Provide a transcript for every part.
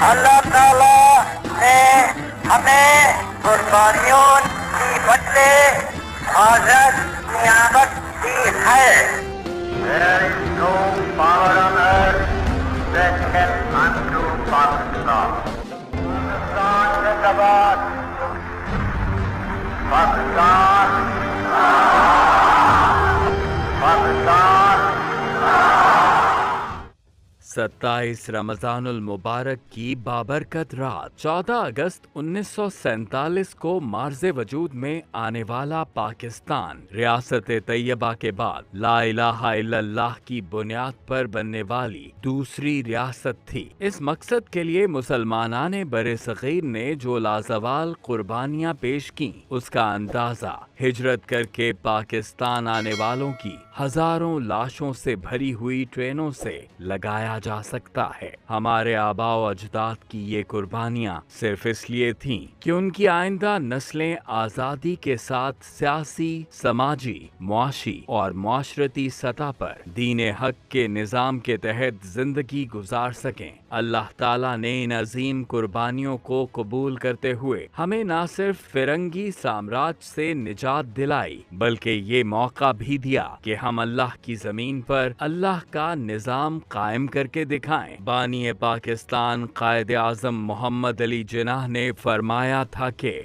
اللہ تعالیٰ نے ہمیں قربانیوں کی بدلے حاضر نیامت دی ہے. There is no power on earth that can undo Pakistan. Pakistan zindabad. Pakistan. Pakistan. 27 رمضان المبارک کی بابرکت رات 14 اگست 1947 کو مارز وجود میں آنے والا پاکستان ریاست طیبہ کے بعد لا الہ الا اللہ کی بنیاد پر بننے والی دوسری ریاست تھی. اس مقصد کے لیے مسلمانان بر صغیر نے جو لازوال قربانیاں پیش کیں اس کا اندازہ ہجرت کر کے پاکستان آنے والوں کی ہزاروں لاشوں سے بھری ہوئی ٹرینوں سے لگایا جا سکتا ہے. ہمارے آباء و اجداد کی یہ قربانیاں صرف اس لیے تھیں کہ ان کی آئندہ نسلیں آزادی کے ساتھ سیاسی، سماجی، معاشی اور معاشرتی سطح پر دین حق کے نظام کے تحت زندگی گزار سکیں. اللہ تعالیٰ نے ان عظیم قربانیوں کو قبول کرتے ہوئے ہمیں نہ صرف فرنگی سامراج سے نجات دلائی بلکہ یہ موقع بھی دیا کہ ہم اللہ کی زمین پر اللہ کا نظام قائم کر کے دکھائیں. بانی پاکستان قائد اعظم محمد علی جناح نے فرمایا تھا کہ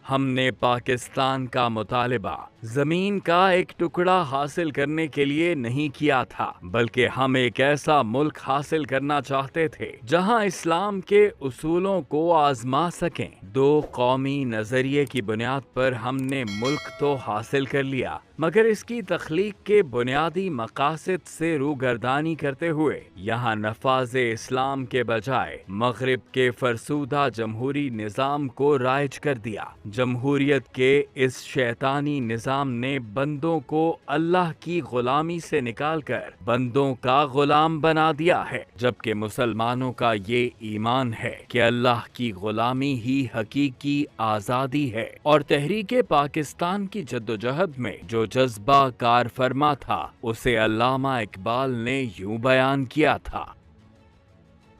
ہم نے پاکستان کا مطالبہ زمین کا ایک ٹکڑا حاصل کرنے کے لیے نہیں کیا تھا بلکہ ہم ایک ایسا ملک حاصل کرنا چاہتے تھے جہاں اسلام کے اصولوں کو آزما سکیں. دو قومی نظریے کی بنیاد پر ہم نے ملک تو حاصل کر لیا مگر اس کی تخلیق کے بنیادی مقاصد سے روگردانی کرتے ہوئے یہاں نفاذ اسلام کے بجائے مغرب کے فرسودہ جمہوری نظام کو رائج کر دیا. جمہوریت کے اس شیطانی نظام نے بندوں کو اللہ کی غلامی سے نکال کر بندوں کا غلام بنا دیا ہے جبکہ مسلمانوں کا یہ ایمان ہے کہ اللہ کی غلامی ہی حقیقی آزادی ہے. اور تحریک پاکستان کی جدوجہد میں جو جذبہ کار فرما تھا اسے علامہ اقبال نے یوں بیان کیا تھا: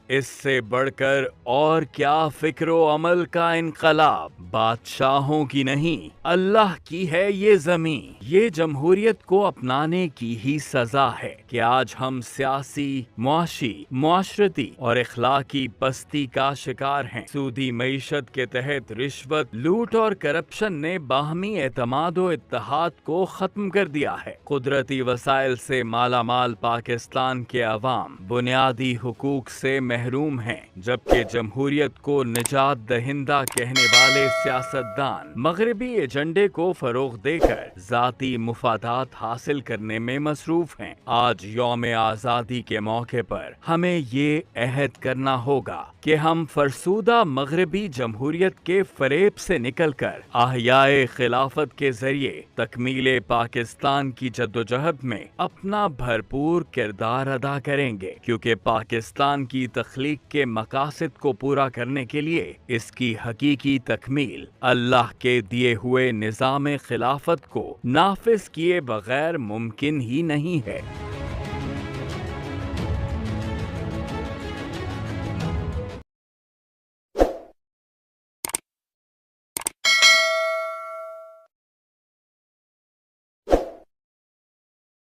اس سے بڑھ کر اور کیا فکر و عمل کا انقلاب، بادشاہوں کی نہیں اللہ کی ہے یہ زمین. یہ جمہوریت کو اپنانے کی ہی سزا ہے کہ آج ہم سیاسی، معاشی، معاشرتی اور اخلاقی پستی کا شکار ہیں. سودی معیشت کے تحت رشوت، لوٹ اور کرپشن نے باہمی اعتماد و اتحاد کو ختم کر دیا ہے. قدرتی وسائل سے مالا مال پاکستان کے عوام بنیادی حقوق سے محروم ہیں جبکہ جمہوریت کو نجات دہندہ کہنے والے سیاستدان مغربی ایجنڈے کو فروغ دے کر ذاتی مفادات حاصل کرنے میں مصروف ہیں. آج یوم آزادی کے موقع پر ہمیں یہ عہد کرنا ہوگا کہ ہم فرسودہ مغربی جمہوریت کے فریب سے نکل کر احیاء خلافت کے ذریعے تکمیل پاکستان کی جدوجہد میں اپنا بھرپور کردار ادا کریں گے کیونکہ پاکستان کی تخلیق کے مقاصد کو پورا کرنے کے لیے اس کی حقیقی تکمیل اللہ کے دیے ہوئے نظام خلافت کو نافذ کیے بغیر ممکن ہی نہیں ہے.